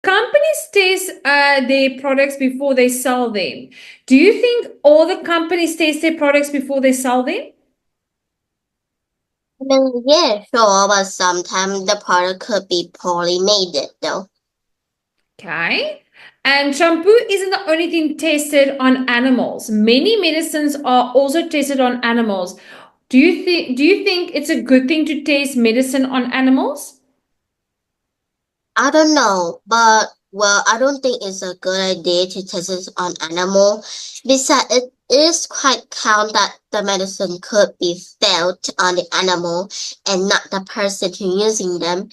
companies test their products before they sell them. Do you think all the companies test their products before they sell them? I mean, yeah, sure, but sometimes the product could be poorly made though. Okay. And shampoo isn't the only thing tested on animals. Many medicines are also tested on animals. Do you think it's a good thing to test medicine on animals? I don't know, but well, I don't think it's a good idea to test it on animal. Besides, it is quite count that the medicine could be felt on the animal and not the person who using them.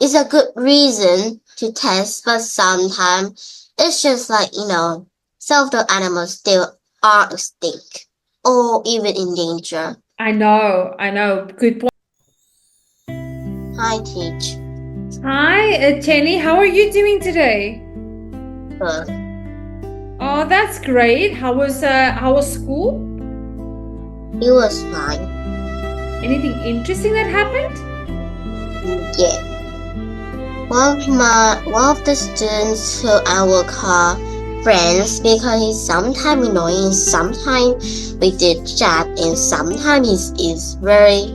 It's a good reason to test, but sometimes it's just like, some of the animals still are extinct or even in danger. I know. Good point. Hi, Teach. Hi, Tenny. How are you doing today? Good. Oh, that's great. How was school? It was fine. Anything interesting that happened? Yeah. One of the students who I will call friends because he's sometimes annoying, sometimes we did chat, and sometimes he's very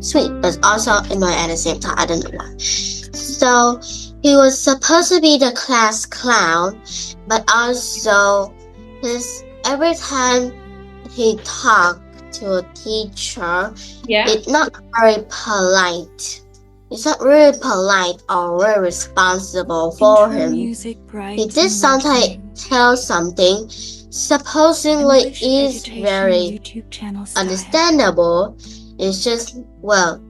sweet, but also annoying at the same time. I don't know why. So he was supposed to be the class clown, but also every time he talked to a teacher, Yeah. it's not very polite. It's not really polite or very responsible for him. He did sometimes tell something supposedly is very understandable. It's just, well,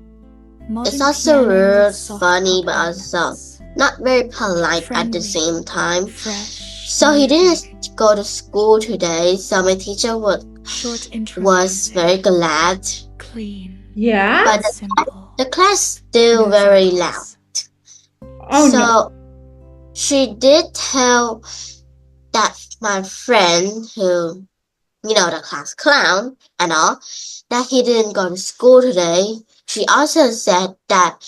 it's also rude, funny, but also not very polite at the same time. So he didn't go to school today, so my teacher was very glad. Yeah? But the class still very loud. Oh no. So she did tell that my friend who, the class clown and all, that he didn't go to school today. She also said that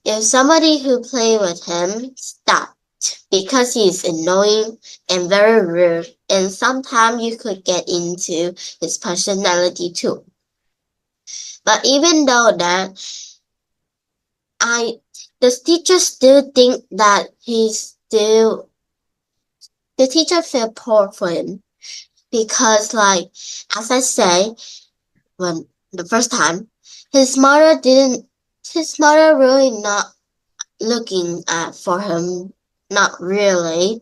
if somebody who play with him stopped because he's annoying and very rude, and sometimes you could get into his personality too. But even though that, I the teacher still think that the teacher feel poor for him because, like, as I say, when the first time, his mother didn't his mother really not looking at for him, not really,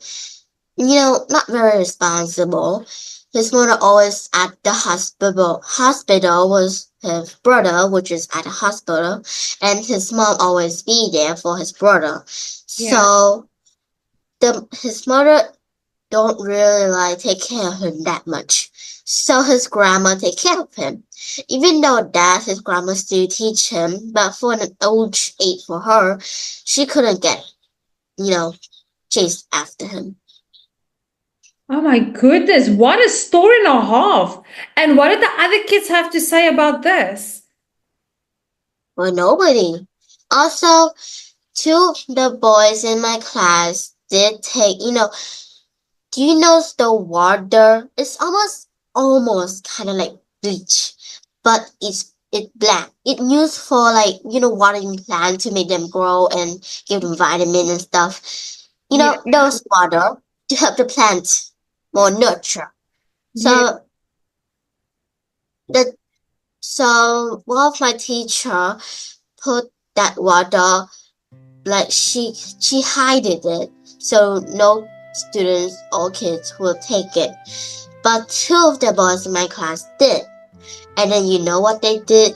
not very responsible. His mother always at the hospital was his brother, which is at the hospital, and his mom always be there for his brother. Yeah. So his mother don't really like take care of him that much. So his grandma take care of him. Even though that his grandma still teach him, but for an old age for her, she couldn't get, you know, chased after him. Oh my goodness, what a story and a half. And what did the other kids have to say about this? Well, nobody. Also, two of the boys in my class did take, do you know the water? It's almost kind of like bleach, but it's black. It's used for like watering plants to make them grow and give them vitamin and stuff. Yeah. Those water to help the plant more nurture. Yeah. So the so one of my teacher put that water like she hided it so no students or kids will take it. But two of the boys in my class did. And then you know what they did?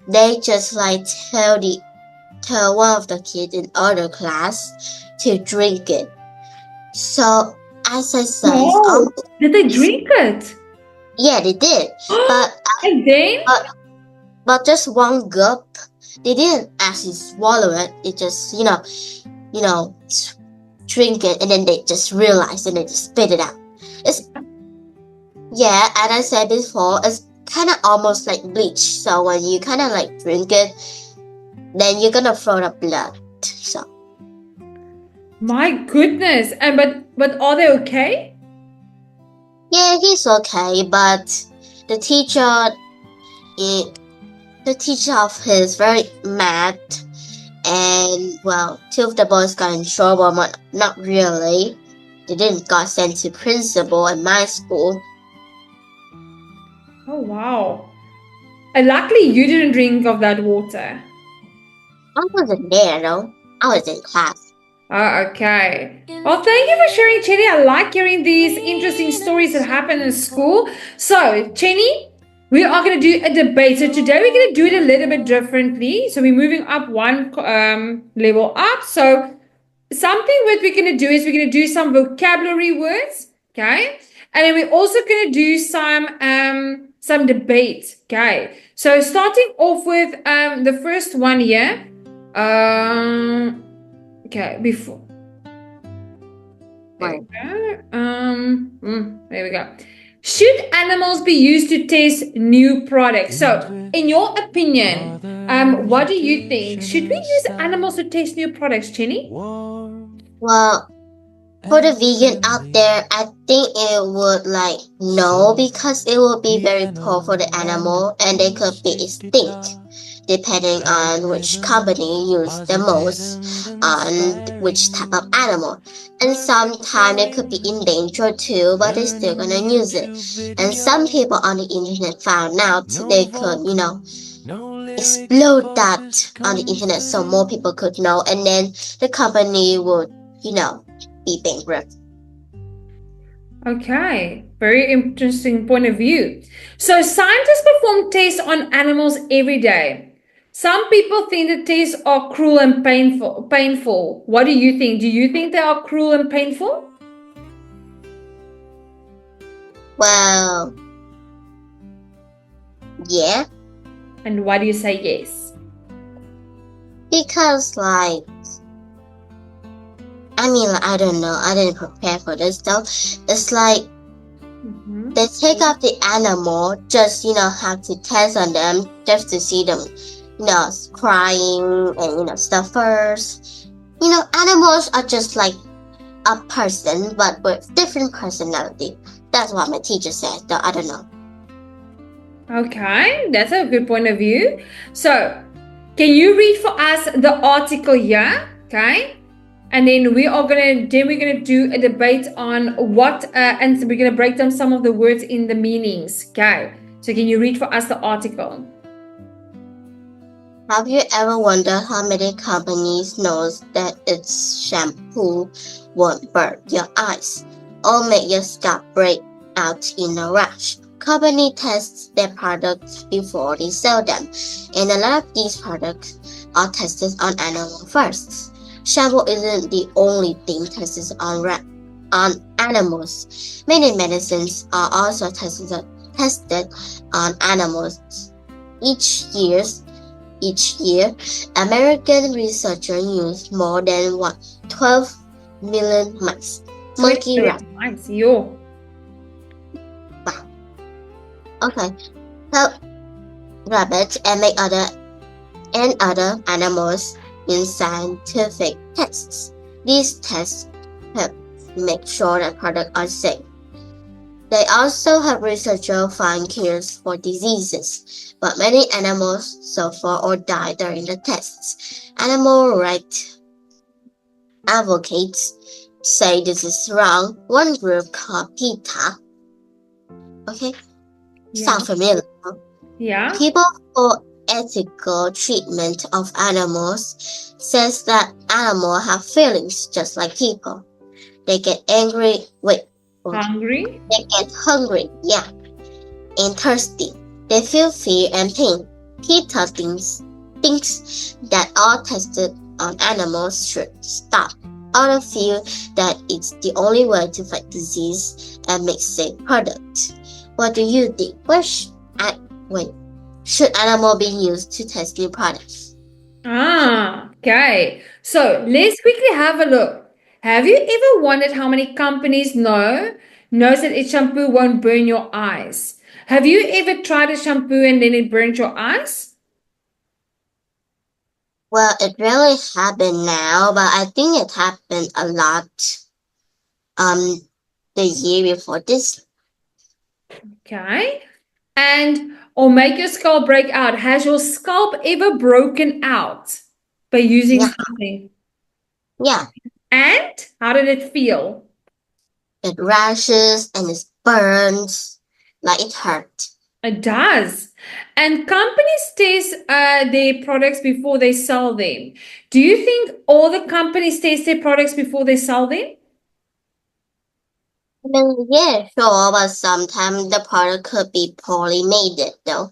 They just like tell one of the kids in other class to drink it. So as I said, it's Oh, almost did they drink it? yeah they did. But And then? but but just one gulp. They didn't actually swallow it. They just you know drink it and then they just realize and they just spit it out. It's yeah, as I said before, it's kind of almost like bleach. So when you kind of like drink it, then you're gonna throw the blood. So My goodness. And but are they okay? Yeah, he's okay, but the teacher, eh, the teacher of his very mad, and well, two of the boys got in trouble, but not really. They didn't got sent to principal at my school. Oh wow. And luckily you didn't drink of that water. I wasn't there though. I was in class. Oh, okay. Well, thank you for sharing, Chenny. I like hearing these interesting stories that happen in school. So, Chenny, we are going to do a debate. So today we're going to do it a little bit differently. So we're moving up one level up. So something what we're going to do is we're going to do some vocabulary words, okay? And then we're also going to do some debate, okay? So starting off with the first one here. Okay, before there we Right. go. There we go. Should animals be used to test new products? So, in your opinion, what do you think? Should we use animals to test new products, Chenny? Well, for the vegan out there, I think it would like no because it would be very poor for the animal and they could be extinct depending on which company use the most on which type of animal. And sometimes they could be in danger too, but they're still gonna use it. And some people on the internet found out they could, explode that on the internet so more people could know and then the company would, be bankrupt. Okay, very interesting point of view. So, scientists perform tests on animals every day. Some people think the tests are cruel and painful. Painful. What do you think? Do you think they are cruel and painful? Well, yeah, And why do you say yes? because like I mean like, I don't know, I didn't prepare for this though. It's like Mhm. they take out the animal just have to test on them just to see them crying and stuff first. Animals are just like a person but with different personality. That's what my teacher said though. I don't know. Okay, that's a good point of view. So, can you read for us the article here? Okay, and then we're gonna do a debate on what and we're gonna break down some of the words in the meanings. Okay, so can you read for us the article? Have you ever wondered how many companies knows that its shampoo won't burn your eyes or make your scalp break out in a rash? Company tests their products before they sell them, and a lot of these products are tested on animals first. Shampoo isn't the only thing tested on animals. Many medicines are also tested on animals. Each year, American researchers use more than 12 million mice, monkey rat. Nice, yo. Wow. Okay, so rabbits and other animals in scientific tests. These tests help make sure that products are safe. They also help researchers find cures for diseases, but many animals suffer or die during the tests. Animal rights advocates say this is wrong. One group called PETA, okay, Yeah, sound familiar? yeah. People for Ethical Treatment of Animals says that animals have feelings just like people. They get angry, Hungry. they get hungry, yeah, and thirsty. They feel fear and pain. PETA thinks that all tested on animals should stop. Others feel that it's the only way to fight disease and make safe products. What do you think? Should animal be used to test new products? Okay. So let's quickly have a look. Have you ever wondered how many companies knows that its shampoo won't burn your eyes? Have you ever tried a shampoo and then it burnt your eyes? Well, it really happened now, but I think it happened a lot um the year before this. Okay. And or make your scalp break out. Has your scalp ever broken out by using Yeah, something? yeah. And how did it feel? It rashes and it burns like it hurt. It does. And companies test their products before they sell them. Do you think all the companies test their products before they sell them? I mean, yeah, sure, but sometimes the product could be poorly made though.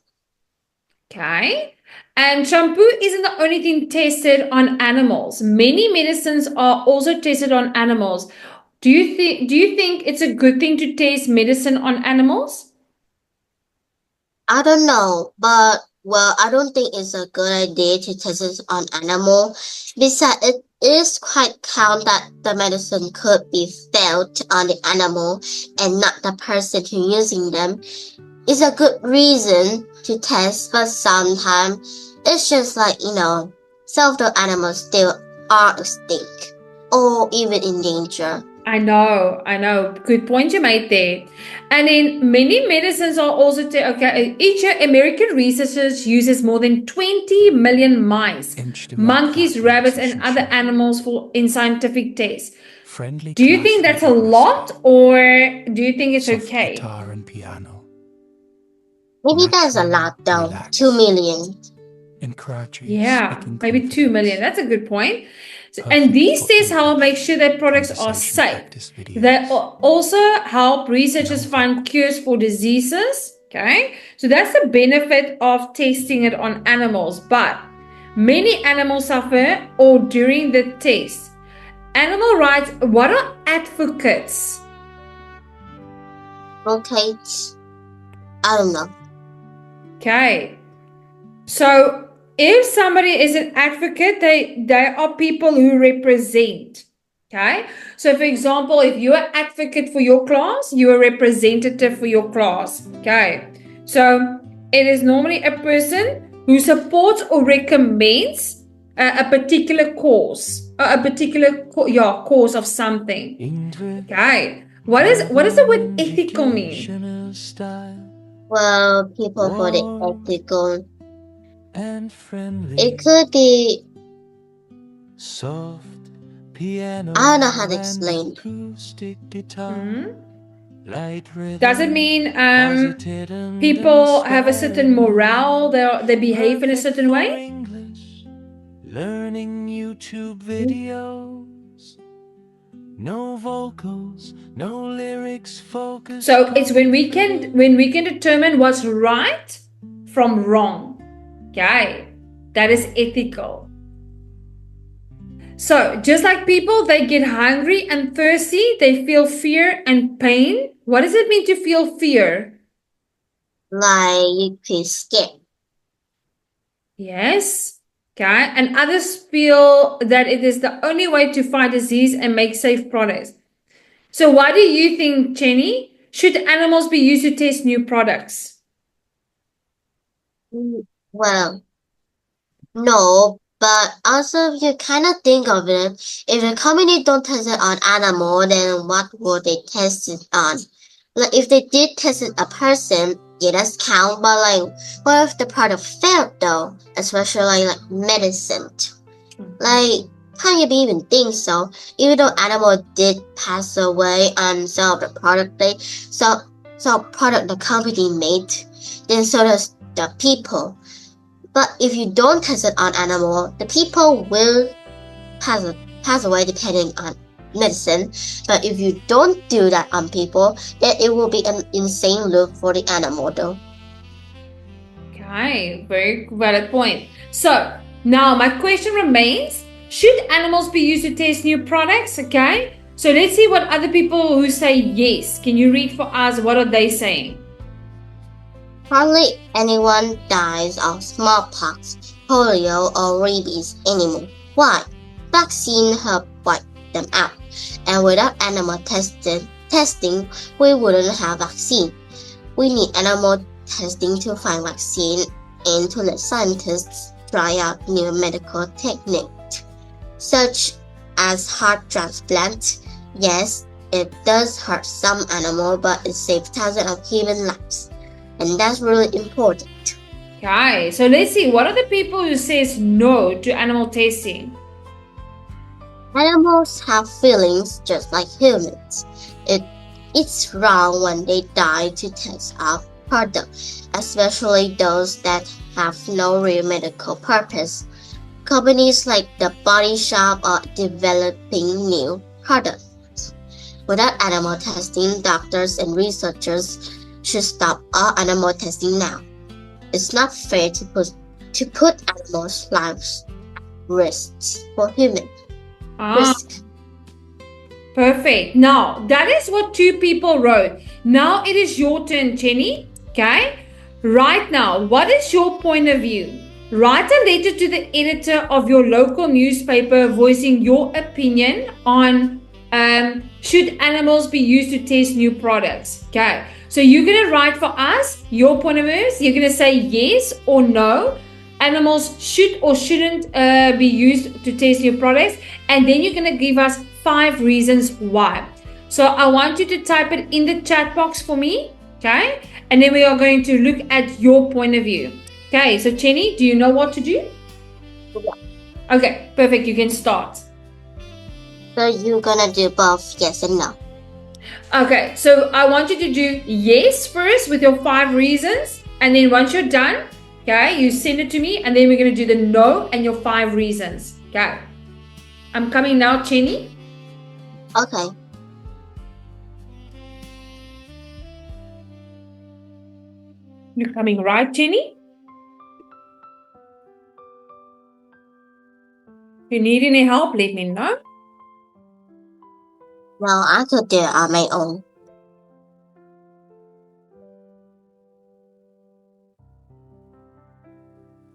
Okay. And shampoo isn't the only thing tested on animals. Many medicines are also tested on animals. Do you think it's a good thing to test medicine on animals? I don't know, but well, I don't think it's a good idea to test it on animal. Besides, it is quite count that the medicine could be felt on the animal and not the person who using them. It's a good reason to test, but sometimes it's just like some of the animals still are extinct or even in danger. I know. Good point you made there. And then many medicines are also okay. Each year, American researchers uses more than 20 million mice, monkeys, rabbits, and other animals for in scientific tests. Do you think that's a lot, or do you think it's okay? Maybe that's a lot though. 2 million. Yeah, maybe 2 million. That's a good point. And these tests help make sure that products are safe. They also help researchers find cures for diseases. Okay, so that's the benefit of testing it on animals. But many animals suffer or during the test. Animal rights, what are advocates? Okay, I don't know. Okay, so if somebody is an advocate, they are people who represent. Okay. So for example, if you're an advocate for your class, you're a representative for your class. Okay. So it is normally a person who supports or recommends a particular cause, a particular cause of something. Okay. What does the word ethical mean? Well, people for the ethical. It could be. I don't know how to explain. Does it mean people have a certain morale? They behave in a certain way? Learning YouTube videos. No vocals, no lyrics, focus. So it's when we can determine what's right from wrong. Okay. That is ethical. So just like people, they get hungry and thirsty, they feel fear and pain. What does it mean to feel fear? Like you feel scared. Yes. Okay. And others feel that it is the only way to fight disease and make safe products. So why do you think, Jenny, should animals be used to test new products? Well, no, but also if you kind of think of it, if the company don't test it on animal, then what would they test it on? Like if they did test it a person, yeah, that's count. But like, what if the product failed though? Especially like medicine. Like, how you even think so? Even though animal did pass away on some of the product so product the company made, then so does the people. But if you don't test it on animal, the people will pass away depending on medicine. But if you don't do that on people, then it will be an insane loop for the animal though. Okay, very valid point. So now my question remains, should animals be used to test new products? Okay, so let's see what other people who say yes. Can you read for us? What are they saying? Hardly anyone dies of smallpox, polio, or rabies anymore. Why? Vaccine help wipe them out. And without animal testing, we wouldn't have vaccine. We need animal testing to find vaccine and to let scientists try out new medical techniques, such as heart transplant. Yes, it does hurt some animals, but it saves thousands of human lives. And that's really important. Okay, so let's see. What are the people who says no to animal testing? Animals have feelings just like humans. It's wrong when they die to test our product, especially those that have no real medical purpose. Companies like the Body Shop are developing new products. Without animal testing, doctors and researchers should stop all animal testing now. It's not fair to put animals' lives at risk for human Ah, risk. perfect. Now, that is what two people wrote. Now it is your turn, Jenny. Okay? Right now, what is your point of view? Write a letter to the editor of your local newspaper voicing your opinion on should animals be used to test new products. Okay, so you're going to write for us your point of view. You're going to say yes or no. Animals should or shouldn't be used to test new products. And then you're going to give us 5 reasons why. So I want you to type it in the chat box for me. Okay, and then we are going to look at your point of view. Okay, so Jenny, do you know what to do? Yeah. Okay, perfect. You can start. So you're gonna do both yes and no. Okay, so I want you to do yes first with your 5 reasons, and then once you're done, okay, you send it to me, and then we're going to do the no and your 5 reasons. Okay, I'm coming now, Jenny. Okay. You're coming right, Jenny? If you need any help, let me know. Well, I could do it on my own.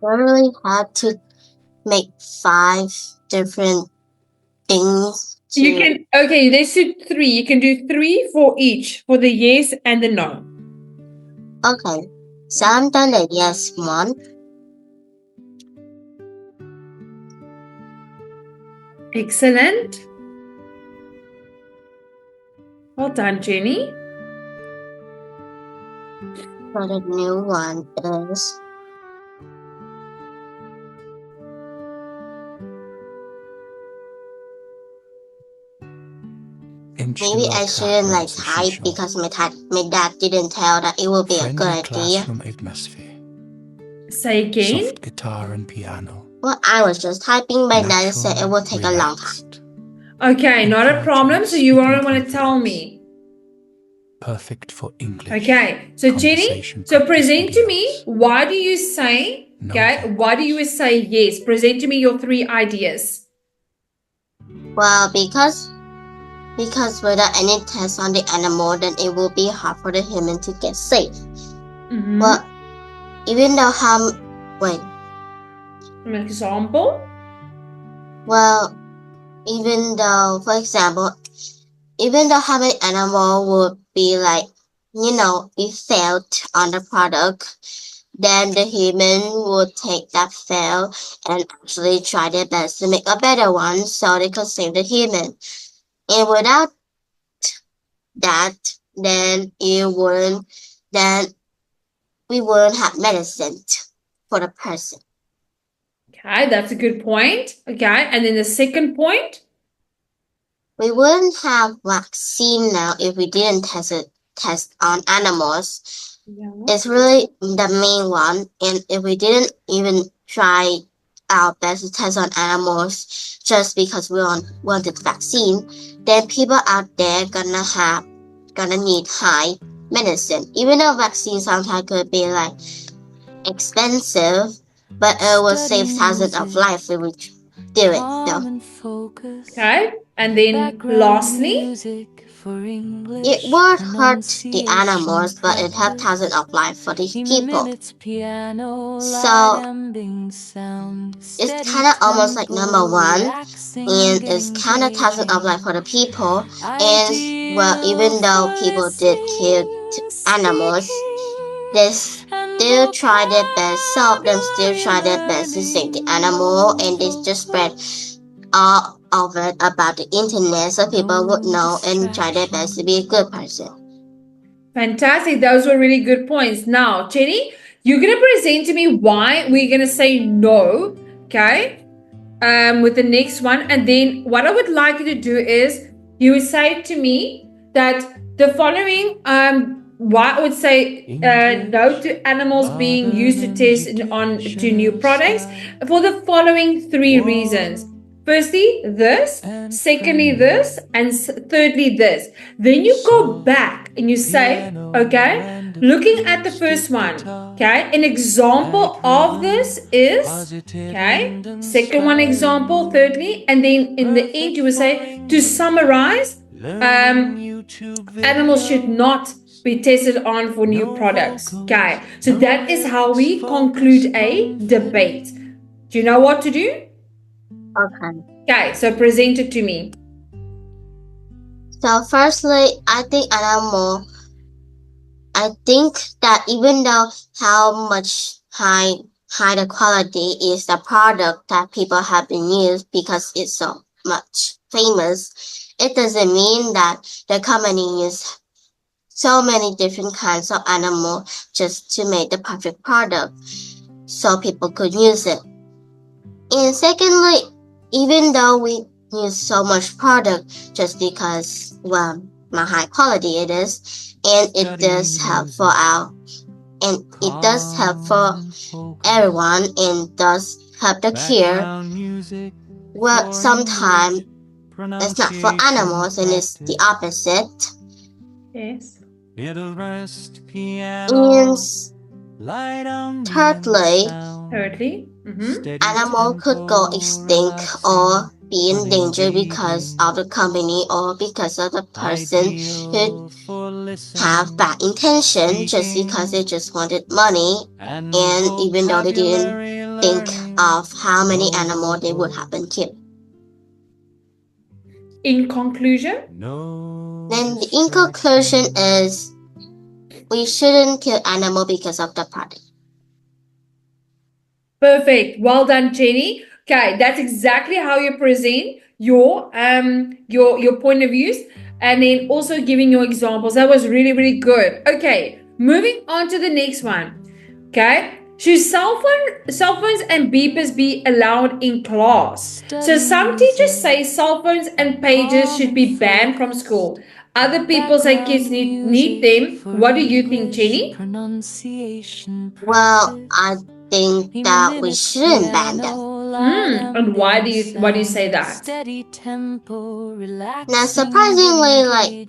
I really had to make 5 different things. You can, okay, let's do 3. You can do 3 for each, for the yes and the no. Okay, so I'm done the yes one. Excellent. Well done, Jenny. So the new one is maybe I shouldn't like type because my dad didn't tell that it will be a good idea. Classroom atmosphere. Say again. Soft guitar and piano. Well, I was just typing, but dad said it will take a long time. Okay, not a problem. So you don't want to tell me. Perfect for English. Okay, so Jenny, so present to me, why do you say, okay, why do you say yes? Present to me your 3 ideas. Well, because without any tests on the animal, then it will be hard for the human to get safe. But even though An example? Well, even though, for example, even though how many animal would be like, be failed on the product, then the human would take that fail and actually try their best to make a better one so they could save the human. And without that, then we wouldn't have medicine for the person. Okay, that's a good point. Okay, and then the second point? We wouldn't have vaccine now if we didn't test on animals. Yeah. It's really the main one, and if we didn't even try our best to test on animals just because we wanted vaccine, then people out there gonna need high medicine. Even though vaccine sometimes could be like expensive, but it will save thousands of lives if we do it though. Okay, and then lastly, it would hurt the animals, but it helped thousands of lives for the people. So it's kind of almost like number 1, and it's kind of thousands of lives for the people. And well, even though people did kill animals, they still try their best. Some of them still try their best to save the animal, and they just spread all of it about the internet so people would know and try their best to be a good person. Fantastic. Those were really good points. Now, Jenny, you're going to present to me why we're going to say no, okay? With the next one. And then what I would like you to do is you would say to me that the following, why I would say no to animals being used to test on to new products for the following three reasons. Firstly, this, secondly, this, and thirdly, this. Then you go back and you say, okay, looking at the first one, okay, an example of this is, okay, second one example, thirdly, and then in the end you will say, to summarize, animals should not be tested on for new products. Okay, so that is how we conclude a debate. Do you know what to do? Okay. Okay, so present it to me. So firstly, I think that even though how much high the quality is the product that people have been used because it's so much famous, it doesn't mean that the company use so many different kinds of animal just to make the perfect product so people could use it. And secondly, even though we use so much product just because, well, my high quality it is, and it does help for everyone and does help the cure. Well, sometimes it's not for animals and it's the opposite. Yes. And thirdly, animal could go extinct or be in danger because of the company or because of the person who have bad intention just because they just wanted money, and even though they didn't think of how many animals they would have been killed. In conclusion? Then the in conclusion is we shouldn't kill animal because of the product. Perfect. Well done, Jenny. Okay, that's exactly how you present your point of views, and then also giving your examples. That was really, really good. Okay, moving on to the next one. Okay. Should cell phones and beepers be allowed in class? So some teachers say cell phones and pagers should be banned from school. Other people say kids need them. What do you think, Jenny? Well, I think that we shouldn't ban them. And why do you say that? Now, surprisingly,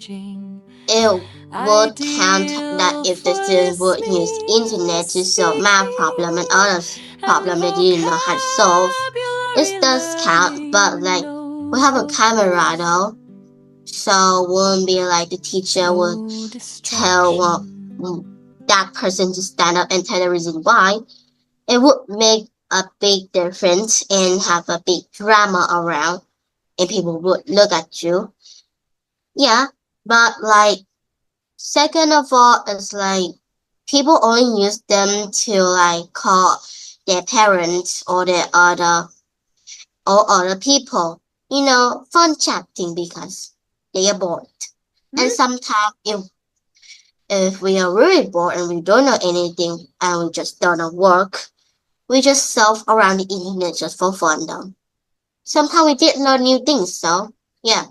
it would count that if the students would use internet to solve math problem and other problem they didn't know how to solve. It does count, but we have a camera though, so wouldn't be like the teacher would tell that person to stand up and tell the reason why. It would make a big difference and have a big drama around, and people would look at you. Yeah, but second of all, it's people only use them to call their parents or their other people. Fun chatting because they are bored. And sometimes if we are really bored and we don't know anything and we just don't know work, we just surf around the internet just for fun though. Sometimes we did learn new things, so yeah.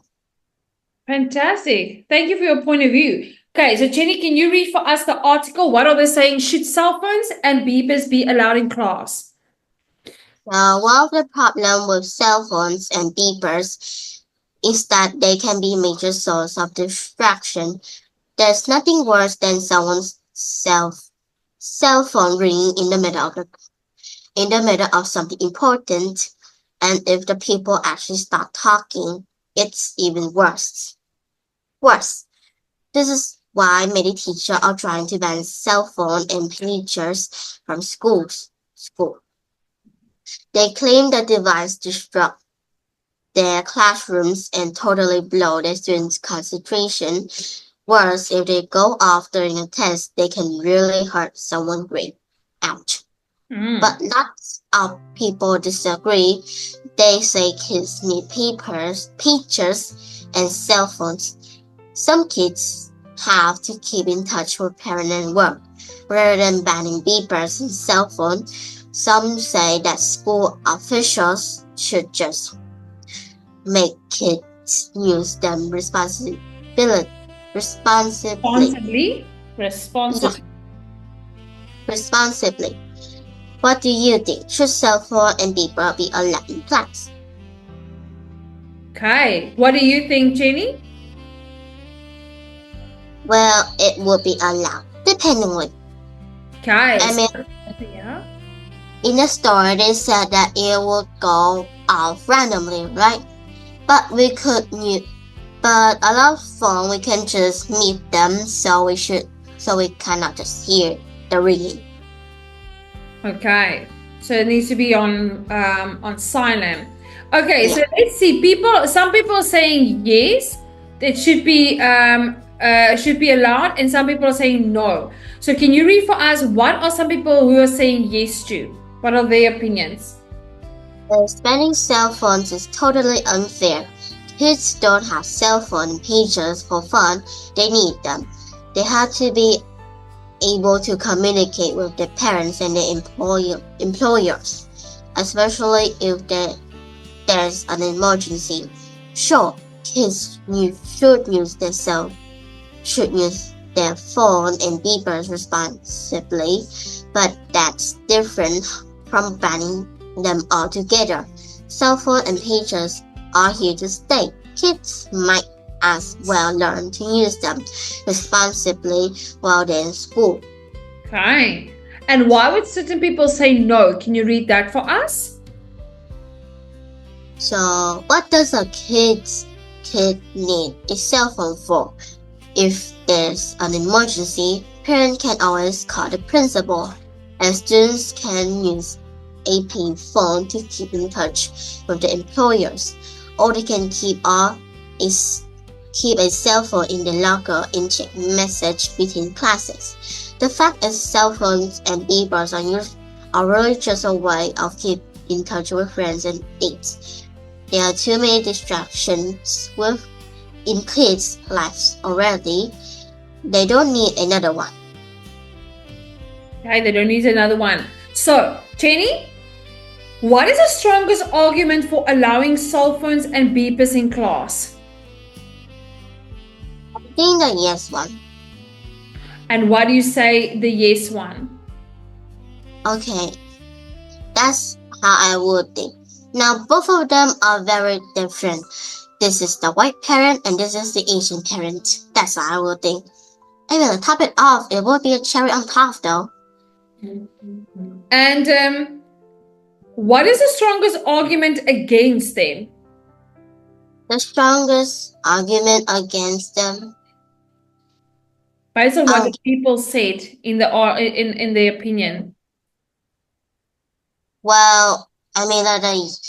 Fantastic. Thank you for your point of view. Okay, so Jenny, can you read for us the article? What are they saying? Should cell phones and beepers be allowed in class? One of the problem with cell phones and beepers is that they can be a major source of distraction. There's nothing worse than someone's cell phone ringing in the middle of something important, and if the people actually start talking, it's even worse. This is why many teachers are trying to ban cell phone and pagers from school. They claim the device disrupt their classrooms and totally blow their students' concentration. Worse, if they go off during a test, they can really hurt someone great. out. Mm. But lots of people disagree. They say kids need pictures, and cell phones. Some kids have to keep in touch with parents and work, rather than banning beepers and cell phones. Some say that school officials should just make kids use them responsibly. Responsibly. Responsibly. What do you think? Should cell phone and beeper be allowed in class? Okay. What do you think, Jenny? Well, it would be allowed, depending on. Okay. I mean, Yeah. in the story, they said that it would go off randomly, right? But a lot of phone we can just mute them, so we cannot just hear the ringing. Okay. So it needs to be on silent. Okay, Yeah. so let's see. Some people are saying yes, it should be allowed, and some people are saying no. So can you read for us what are some people who are saying yes to? What are their opinions? Banning cell phones is totally unfair. Kids don't have cell phone pages for fun. They need them. They have to be able to communicate with their parents and their employers, especially if there's an emergency. Sure, kids should use their phone and beepers responsibly, but that's different from banning them altogether. Cell phone and pages are here to stay. Kids might as well learn to use them responsibly while they're in school. Okay. And why would certain people say no? Can you read that for us? So, what does a kid need a cell phone for? If there's an emergency, parents can always call the principal, and students can use a pay phone to keep in touch with the employers, or they can keep a cell phone in the locker and check message between classes. The fact is, cell phones and beepers are really just a way of keeping in touch with friends and dates. There are too many distractions in kids' lives already. They don't need another one. Okay, they don't need another one. So, Jenny, what is the strongest argument for allowing cell phones and beepers in class? I think the yes one. And why do you say the yes one? Okay, that's how I would think. Now, both of them are very different. This is the white parent and this is the Asian parent. That's how I would think. And to top it off, it would be a cherry on top though. And what is the strongest argument against them? The strongest argument against them. Based on what the people said in their opinion. Well, I mean that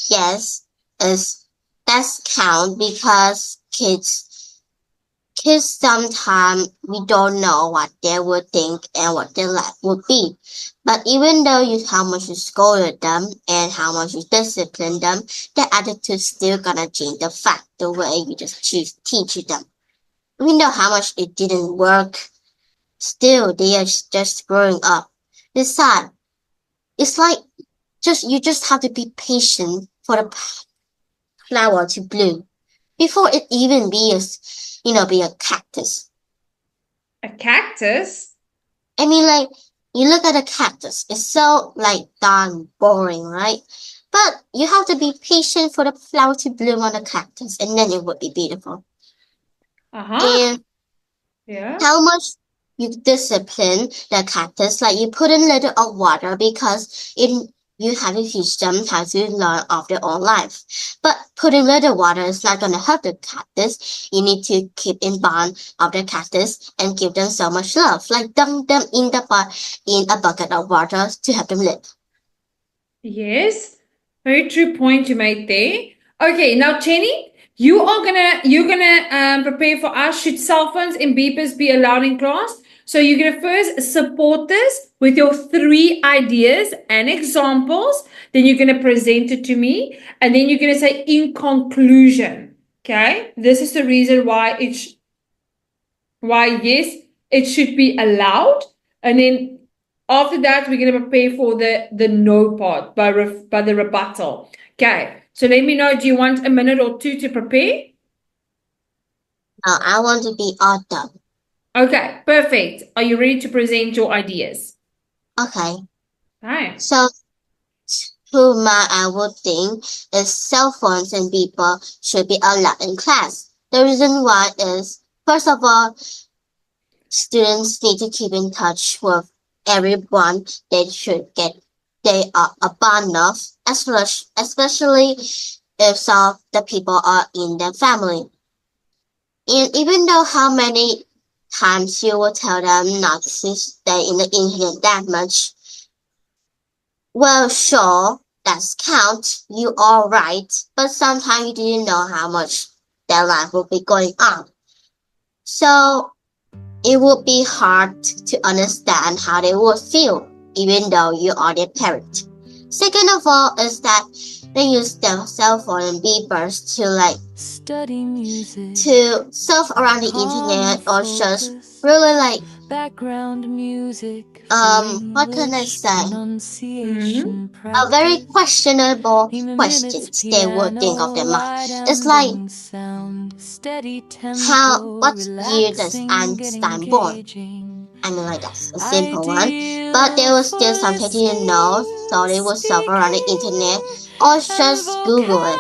yes that's count because kids sometimes we don't know what they would think and what their life would be. But even though how much you scolded them and how much you discipline them, their attitude's still gonna change the fact the way you just teach them. Even though how much it didn't work, still they are just growing up. Besides, it's like you just have to be patient for the flower to bloom before it even be a cactus. A cactus? I mean, like, you look at a cactus, it's so like darn boring, right? But you have to be patient for the flower to bloom on the cactus, and then it would be beautiful. And yeah, how much you discipline the cactus, like you put in a little of water because you have to teach them how to learn of their own life. But putting little water is not going to help the cactus. You need to keep in bond of the cactus and give them so much love, like dunk them in a bucket of water to help them live. Yes, very true point you made there. Okay, now Jenny, you're gonna prepare for us. Should cell phones and beepers be allowed in class? So you're going to first support this with your 3 ideas and examples. Then you're going to present it to me. And then you're going to say, in conclusion, okay, this is the reason why yes, it should be allowed. And then after that, we're going to prepare for the no part by the rebuttal. Okay, so let me know, do you want a minute or two to prepare? Now I want to be all done. Okay, perfect. Are you ready to present your ideas? Okay. Hi. So who I would think is cell phones and people should be allowed in class. The reason why is, first of all, students need to keep in touch with everyone they are a bond of, especially if some of the people are in their family. And even though how many times you will tell them not to stay in the internet that much, well, sure, that's count. You are right, but sometimes you didn't know how much their life will be going on. So it would be hard to understand how they would feel, even though you are their parent. Second of all is that they use their cell phone and beepers to study music, to surf around the internet or just really background music, what can I say? pronunciation A very practice, questionable minutes questions they would think of their mind. It's like sound, steady what year does Einstein born? I mean, like that's a simple one. But there was still some they didn't know, so they would surf around the internet or just Google it.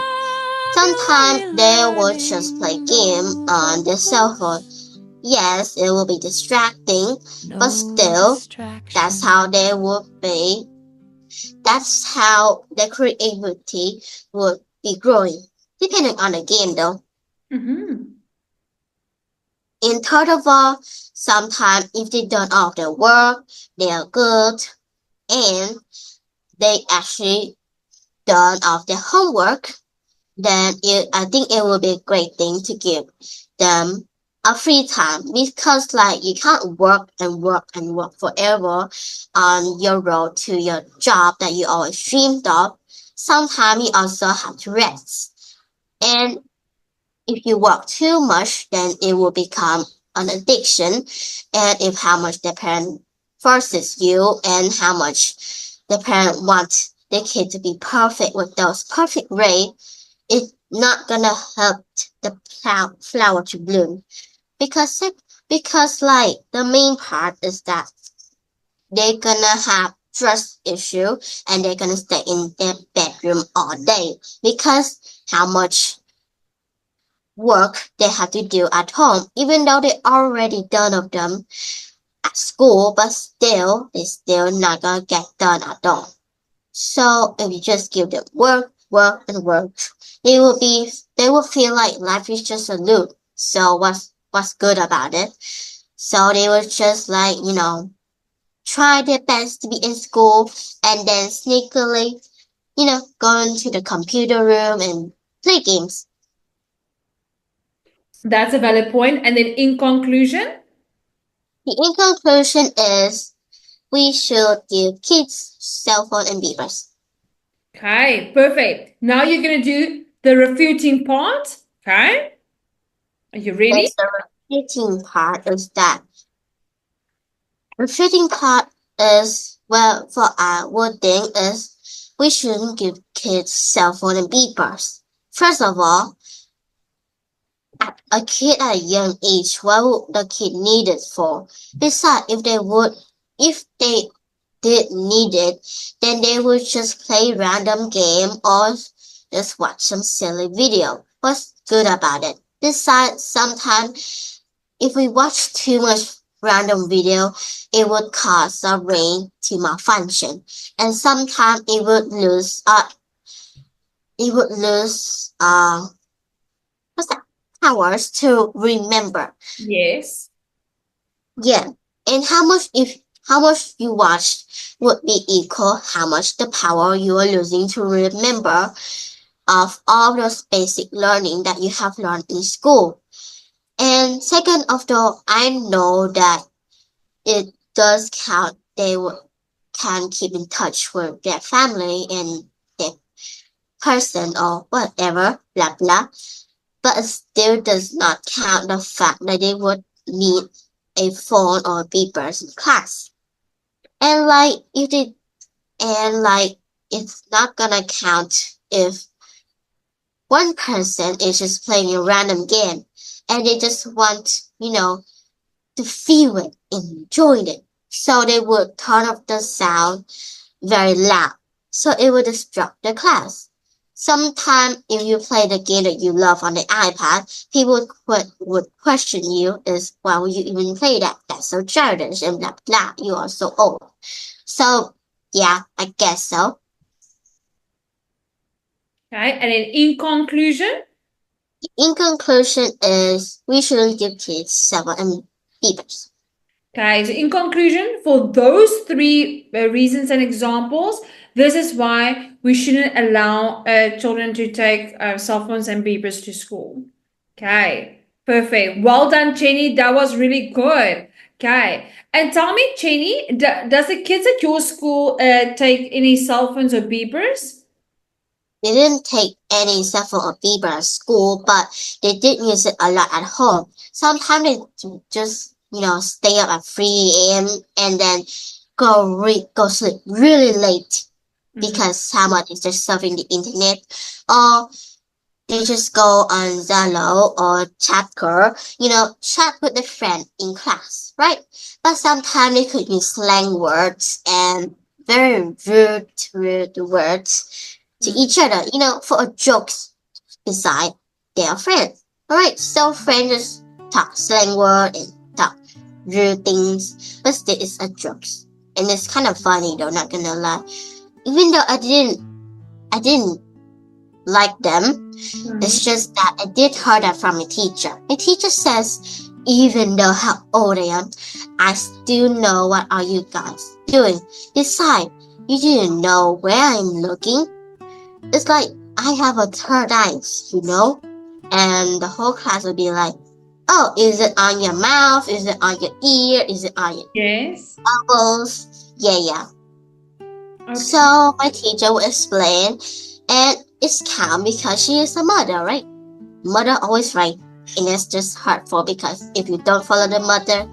Sometimes they would just play game on their cell phone. Yes, it will be distracting, but still, that's how they would be. That's how their creativity would be growing, depending on the game though. Mm-hmm. In third of all, sometimes if they done all their work, they are good, and they actually done all their homework, then I think it will be a great thing to give them a free time, because you can't work and work and work forever on your road to your job that you always dreamed of. Sometimes you also have to rest. And if you work too much, then it will become an addiction. And if how much the parent forces you and how much the parent wants the kid to be perfect with those perfect grades, it's not gonna help the flower to bloom. Because the main part is that they're gonna have trust issue and they're gonna stay in their bedroom all day because how much work they have to do at home, even though they already done of them at school, but still they still not gonna get done at all. So if you just give them work, work, and work, they will feel like life is just a loop. So what's good about it? So they will just try their best to be in school and then sneakily, go into the computer room and play games. That's a valid point. And then in conclusion? The in conclusion is we should give kids cell phone and beepers. Okay, perfect. Now you're going to do the refuting part. Okay. Are you ready? Yes, the refuting part is that. Refuting part is, well, for I would think is we shouldn't give kids cell phone and beepers. First of all, a kid at a young age, what would the kid need it for? Besides, if they did need it, then they would just play random game or just watch some silly video. What's good about it? Besides, sometimes if we watch too much random video, it would cause our brain to malfunction, and sometimes it would lose what's that, powers to remember. Yes. Yeah, and how much you watched would be equal how much the power you are losing to remember of all those basic learning that you have learned in school. And second of all, I know that it does count. They can keep in touch with their family and their person or whatever, blah blah. But it still does not count the fact that they would need a phone or beepers in class. And like if they and like it's not gonna count if one person is just playing a random game and they just want, to feel it, enjoy it. So they would turn off the sound very loud. So it would disrupt the class. Sometimes if you play the game that you love on the iPad, people would question you is why would you even play that? That's so childish and blah blah. You are so old. So yeah, I guess so. Okay, and then in conclusion, In conclusion is we shouldn't give kids cell phone and beepers. okay, so in conclusion, for those three reasons and examples, this is why we shouldn't allow children to take cell phones and beepers to school. Okay, perfect. Well done, Jenny. That was really good. Okay, and tell me, Jenny, does the kids at your school take any cell phones or beepers? They didn't take any cell phone or beeper at school, but they did use it a lot at home. Sometimes they just, stay up at 3 a.m. and then go sleep really late because someone is just surfing the internet, or they just go on Zalo or Chatker, chat with a friend in class, right? But sometimes they could use slang words and very rude words to each other, for a jokes beside their friends. Alright, so friends just talk slang word and talk rude things, but still it's a jokes. And it's kind of funny though, not gonna lie. Even though I didn't like them, it's just that I did hear that from a teacher. A teacher says, even though how old I am, I still know what are you guys doing. Besides, you didn't know where I'm looking. It's like I have a third eyes, and the whole class would be like, oh, is it on your mouth? Is it on your ear? Is it on your Yes. elbows? Yeah. Okay. So my teacher would explain, and it's calm because she is a mother, right? Mother always right, and it's just hurtful because if you don't follow the mother,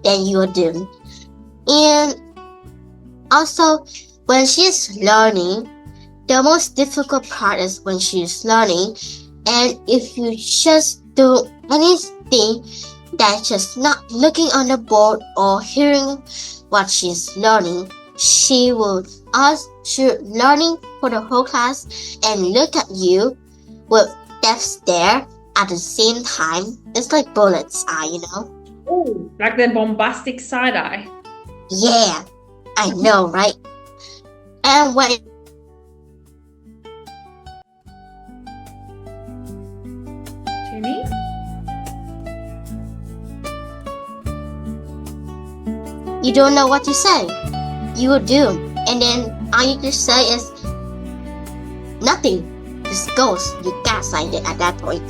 then you are doomed. And also, when she's learning, the most difficult part is when she's learning, and if you just do anything that's just not looking on the board or hearing what she's learning, she will ask you learning for the whole class and look at you with death stare at the same time. It's like bullets eye, Oh, like the bombastic side eye. Yeah, I know, right? And when Jenny? you don't know what to say, you will do. And then all you can say is nothing. Just goes. You gaslighted at that point.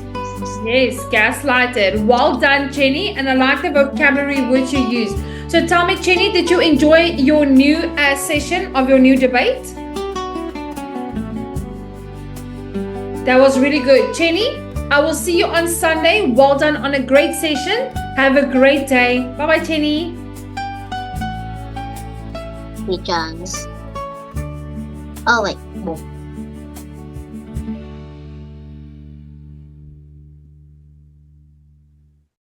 Yes, gaslighted. Well done, Jenny. And I like the vocabulary which you use. So tell me, Jenny, did you enjoy your new session of your new debate? That was really good. Jenny, I will see you on Sunday. Well done on a great session. Have a great day. Bye-bye, Jenny. Because oh wait.